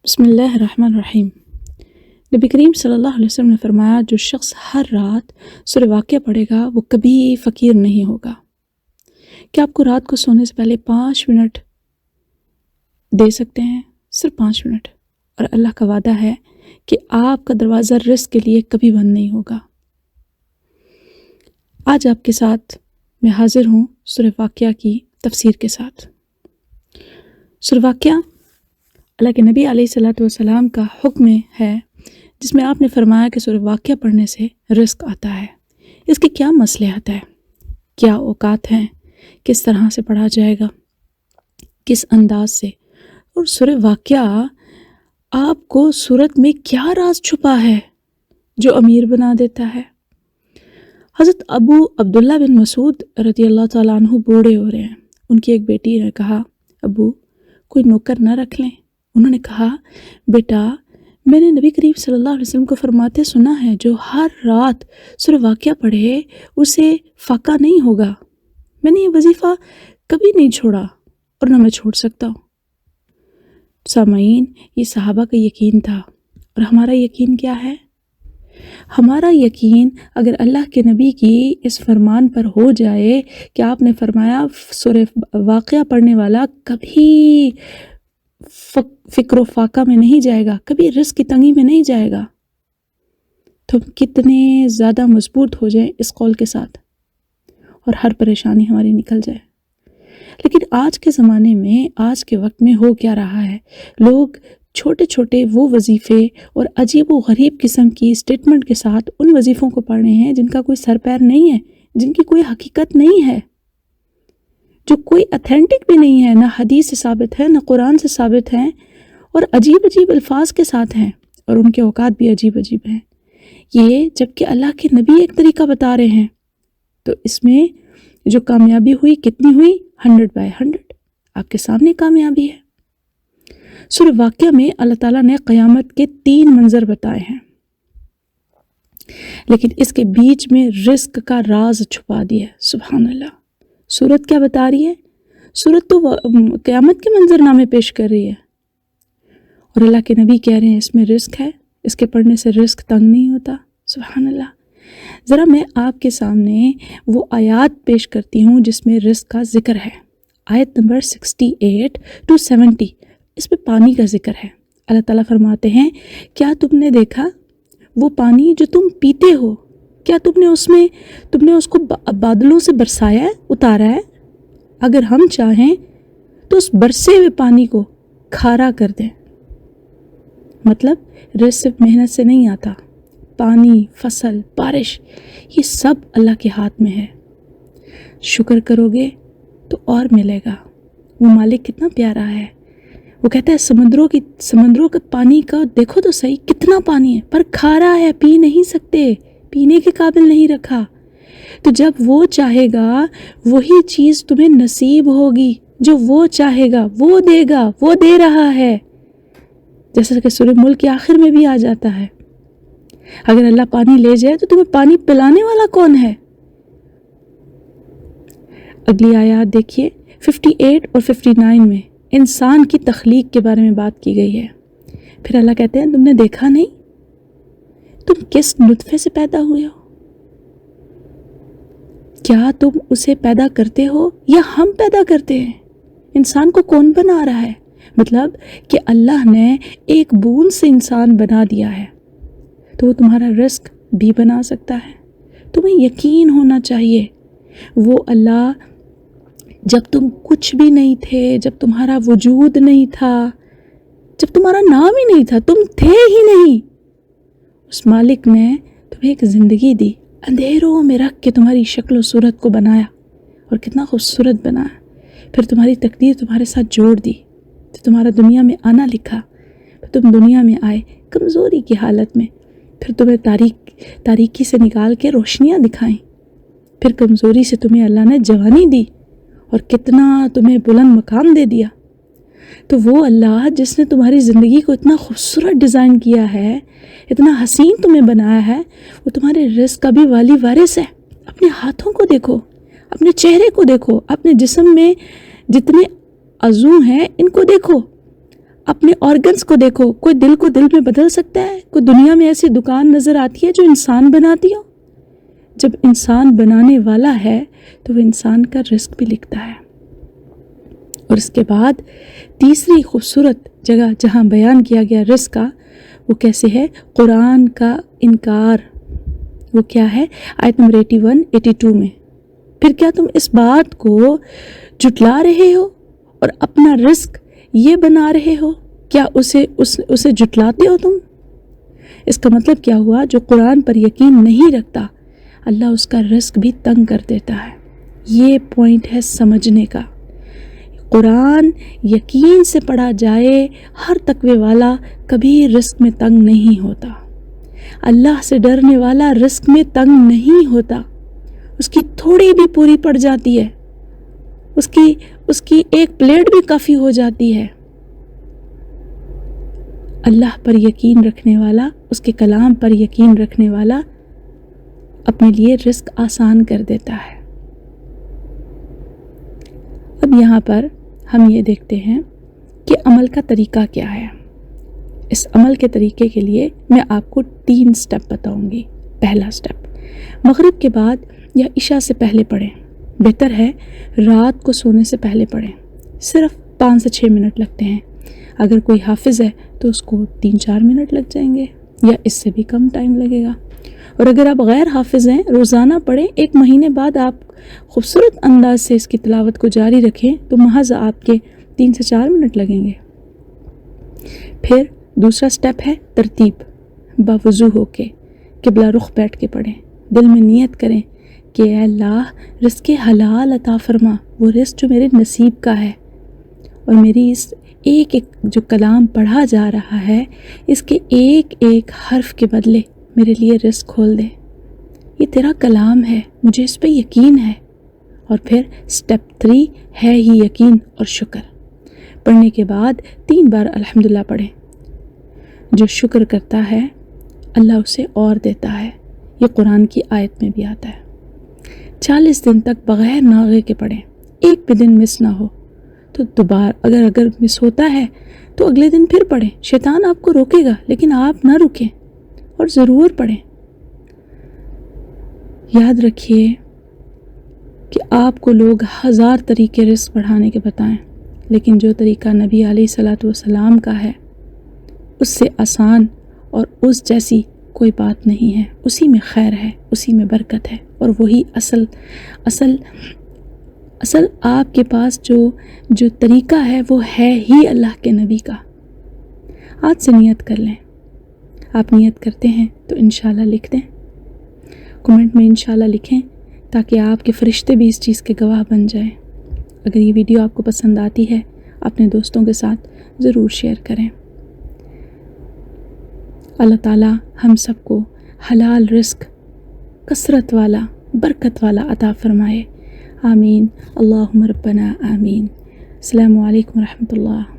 بسم اللہ الرحمن الرحیم۔ نبی کریم صلی اللہ علیہ وسلم نے فرمایا جو شخص ہر رات سورہ واقعہ پڑھے گا وہ کبھی فقیر نہیں ہوگا۔ کیا آپ کو رات کو سونے سے پہلے 5 منٹ دے سکتے ہیں؟ صرف 5 منٹ، اور اللہ کا وعدہ ہے کہ آپ کا دروازہ رزق کے لیے کبھی بند نہیں ہوگا۔ آج آپ کے ساتھ میں حاضر ہوں سورہ واقعہ کی تفسیر کے ساتھ۔ سورہ واقعہ اللہ کے نبی علیہ الصلوۃ والسلام کا حکم ہے، جس میں آپ نے فرمایا کہ سورہ واقعہ پڑھنے سے رزق آتا ہے۔ اس کی کیا مصلحت ہے، کیا اوقات ہیں، کس طرح سے پڑھا جائے گا، کس انداز سے، اور سورہ واقعہ آپ کو سورت میں کیا راز چھپا ہے جو امیر بنا دیتا ہے۔ حضرت ابو عبداللہ بن مسعود رضی اللہ تعالیٰ عنہ بوڑھے ہو رہے ہیں۔ ان کی ایک بیٹی نے کہا، ابو کوئی نوکر نہ رکھ لیں۔ انہوں نے کہا، بیٹا میں نے نبی کریم صلی اللہ علیہ وسلم کو فرماتے سنا ہے جو ہر رات سورہ واقعہ پڑھے اسے فاقہ نہیں ہوگا۔ میں نے یہ وظیفہ کبھی نہیں چھوڑا اور نہ میں چھوڑ سکتا ہوں۔ سامعین، یہ صحابہ کا یقین تھا، اور ہمارا یقین کیا ہے؟ ہمارا یقین اگر اللہ کے نبی کی اس فرمان پر ہو جائے کہ آپ نے فرمایا سورہ واقعہ پڑھنے والا کبھی فکر و فاقہ میں نہیں جائے گا، کبھی رزق کی تنگی میں نہیں جائے گا، تو کتنے زیادہ مضبوط ہو جائیں اس قول کے ساتھ، اور ہر پریشانی ہماری نکل جائے۔ لیکن آج کے زمانے میں، آج کے وقت میں ہو کیا رہا ہے؟ لوگ چھوٹے چھوٹے وہ وظیفے اور عجیب و غریب قسم کی اسٹیٹمنٹ کے ساتھ ان وظیفوں کو پڑھ رہے ہیں جن کا کوئی سر پیر نہیں ہے، جن کی کوئی حقیقت نہیں ہے، جو کوئی اتھینٹک بھی نہیں ہے، نہ حدیث سے ثابت ہے، نہ قرآن سے ثابت ہیں، اور عجیب عجیب الفاظ کے ساتھ ہیں، اور ان کے اوقات بھی عجیب عجیب ہیں۔ یہ جبکہ اللہ کے نبی ایک طریقہ بتا رہے ہیں، تو اس میں جو کامیابی ہوئی کتنی ہوئی؟ 100/100 آپ کے سامنے کامیابی ہے۔ سورہ واقعہ میں اللہ تعالیٰ نے قیامت کے 3 منظر بتائے ہیں، لیکن اس کے بیچ میں رزق کا راز چھپا دیا ہے۔ سبحان اللہ۔ سورت کیا بتا رہی ہے؟ سورت تو قیامت کے منظر نامے پیش کر رہی ہے، اور اللہ کے نبی کہہ رہے ہیں اس میں رزق ہے، اس کے پڑھنے سے رزق تنگ نہیں ہوتا۔ سبحان اللہ۔ ذرا میں آپ کے سامنے وہ آیات پیش کرتی ہوں جس میں رزق کا ذکر ہے۔ آیت نمبر 68 to 70، اس میں پانی کا ذکر ہے۔ اللہ تعالیٰ فرماتے ہیں، کیا تم نے دیکھا وہ پانی جو تم پیتے ہو، کیا تم نے اس کو بادلوں سے برسایا ہے، اتارا ہے؟ اگر ہم چاہیں تو اس برسے ہوئے پانی کو کھارا کر دیں۔ مطلب رزق صرف محنت سے نہیں آتا، پانی، فصل، بارش، یہ سب اللہ کے ہاتھ میں ہے۔ شکر کرو گے تو اور ملے گا۔ وہ مالک کتنا پیارا ہے، وہ کہتا ہے سمندروں کے پانی کا دیکھو تو صحیح کتنا پانی ہے، پر کھارا ہے، پی نہیں سکتے، پینے کے قابل نہیں رکھا۔ تو جب وہ چاہے گا وہی چیز تمہیں نصیب ہوگی، جو وہ چاہے گا وہ دے گا، وہ دے رہا ہے، جیسا کہ سورہ ملک کے آخر میں بھی آ جاتا ہے۔ اگر اللہ پانی لے جائے تو تمہیں پانی پلانے والا کون ہے؟ اگلی آیات دیکھیے، 58 اور 59 میں انسان کی تخلیق کے بارے میں بات کی گئی ہے۔ پھر اللہ کہتے ہیں، تم نے دیکھا نہیں تم کس نطفے سے پیدا ہوئے ہو؟ کیا تم اسے پیدا کرتے ہو یا ہم پیدا کرتے ہیں؟ انسان کو کون بنا رہا ہے؟ مطلب کہ اللہ نے ایک بوند سے انسان بنا دیا ہے، تو وہ تمہارا رزق بھی بنا سکتا ہے۔ تمہیں یقین ہونا چاہیے، وہ اللہ جب تم کچھ بھی نہیں تھے، جب تمہارا وجود نہیں تھا، جب تمہارا نام ہی نہیں تھا، تم تھے ہی نہیں، اس مالک نے تمہیں ایک زندگی دی، اندھیروں میں رکھ کے تمہاری شکل و صورت کو بنایا، اور کتنا خوبصورت بنایا، پھر تمہاری تقدیر تمہارے ساتھ جوڑ دی، تو تمہارا دنیا میں آنا لکھا، پھر تم دنیا میں آئے کمزوری کی حالت میں، پھر تمہیں تاریکی سے نکال کے روشنیاں دکھائیں، پھر کمزوری سے تمہیں اللہ نے جوانی دی، اور کتنا تمہیں بلند مقام دے دیا۔ تو وہ اللہ جس نے تمہاری زندگی کو اتنا خوبصورت ڈیزائن کیا ہے، اتنا حسین تمہیں بنایا ہے، وہ تمہارے رزق کا بھی والی وارث ہے۔ اپنے ہاتھوں کو دیکھو، اپنے چہرے کو دیکھو، اپنے جسم میں جتنے عضو ہیں ان کو دیکھو، اپنے آرگنز کو دیکھو، کوئی دل کو دل میں بدل سکتا ہے؟ کوئی دنیا میں ایسی دکان نظر آتی ہے جو انسان بناتی ہو؟ جب انسان بنانے والا ہے تو وہ انسان کا رزق بھی لکھتا ہے۔ اور اس کے بعد تیسری خوبصورت جگہ جہاں بیان کیا گیا رزق کا، وہ کیسے ہے؟ قرآن کا انکار۔ وہ کیا ہے؟ آیت نمبر 81 82 میں، پھر کیا تم اس بات کو جھٹلا رہے ہو اور اپنا رزق یہ بنا رہے ہو؟ کیا اسے جھٹلاتے ہو تم؟ اس کا مطلب کیا ہوا؟ جو قرآن پر یقین نہیں رکھتا اللہ اس کا رزق بھی تنگ کر دیتا ہے۔ یہ پوائنٹ ہے سمجھنے کا۔ قرآن یقین سے پڑھا جائے، ہر تقوی والا کبھی رزق میں تنگ نہیں ہوتا۔ اللہ سے ڈرنے والا رزق میں تنگ نہیں ہوتا، اس کی تھوڑی بھی پوری پڑ جاتی ہے، اس کی ایک پلیٹ بھی کافی ہو جاتی ہے۔ اللہ پر یقین رکھنے والا، اس کے کلام پر یقین رکھنے والا اپنے لیے رزق آسان کر دیتا ہے۔ اب یہاں پر ہم یہ دیکھتے ہیں کہ عمل کا طریقہ کیا ہے۔ اس عمل کے طریقے کے لیے میں آپ کو 3 سٹیپ بتاؤں گی۔ پہلا سٹیپ، مغرب کے بعد یا عشاء سے پہلے پڑھیں، بہتر ہے رات کو سونے سے پہلے پڑھیں، صرف 5 سے 6 منٹ لگتے ہیں۔ اگر کوئی حافظ ہے تو اس کو 3-4 منٹ لگ جائیں گے یا اس سے بھی کم ٹائم لگے گا۔ اور اگر آپ غیر حافظ ہیں، روزانہ پڑھیں، 1 مہینے بعد آپ خوبصورت انداز سے اس کی تلاوت کو جاری رکھیں تو محض آپ کے 3 سے 4 منٹ لگیں گے۔ پھر دوسرا سٹیپ ہے ترتیب، باوضو ہو کے قبلہ رخ بیٹھ کے پڑھیں، دل میں نیت کریں کہ اے اللہ رزق حلال عطا فرما، وہ رزق جو میرے نصیب کا ہے، اور میری اس ایک جو کلام پڑھا جا رہا ہے اس کے ایک ایک حرف کے بدلے میرے لیے رزق کھول دے، یہ تیرا کلام ہے، مجھے اس پہ یقین ہے۔ اور پھر سٹیپ 3 ہے ہی یقین اور شکر۔ پڑھنے کے بعد 3 بار الحمدللہ پڑھیں۔ جو شکر کرتا ہے اللہ اسے اور دیتا ہے، یہ قرآن کی آیت میں بھی آتا ہے۔ 40 دن تک بغیر ناغے کے پڑھیں، ایک بھی دن مس نہ ہو تو دوبارہ اگر مس ہوتا ہے تو اگلے دن پھر پڑھیں۔ شیطان آپ کو روکے گا لیکن آپ نہ رکیں اور ضرور پڑھیں۔ یاد رکھیے کہ آپ کو لوگ 1000 طریقے رزق بڑھانے کے بتائیں، لیکن جو طریقہ نبی علیہ الصلوۃ والسلام کا ہے اس سے آسان اور اس جیسی کوئی بات نہیں ہے، اسی میں خیر ہے، اسی میں برکت ہے، اور وہی اصل آپ کے پاس جو طریقہ ہے وہ ہے ہی اللہ کے نبی کا۔ آج سے نیت کر لیں۔ آپ نیت کرتے ہیں تو انشاءاللہ لکھ دیں، کمنٹ میں انشاءاللہ لکھیں تاکہ آپ کے فرشتے بھی اس چیز کے گواہ بن جائیں۔ اگر یہ ویڈیو آپ کو پسند آتی ہے اپنے دوستوں کے ساتھ ضرور شیئر کریں۔ اللہ تعالیٰ ہم سب کو حلال رزق کثرت والا، برکت والا عطا فرمائے، آمین، اللہم ربنا آمین۔ السلام علیکم ورحمۃ اللہ۔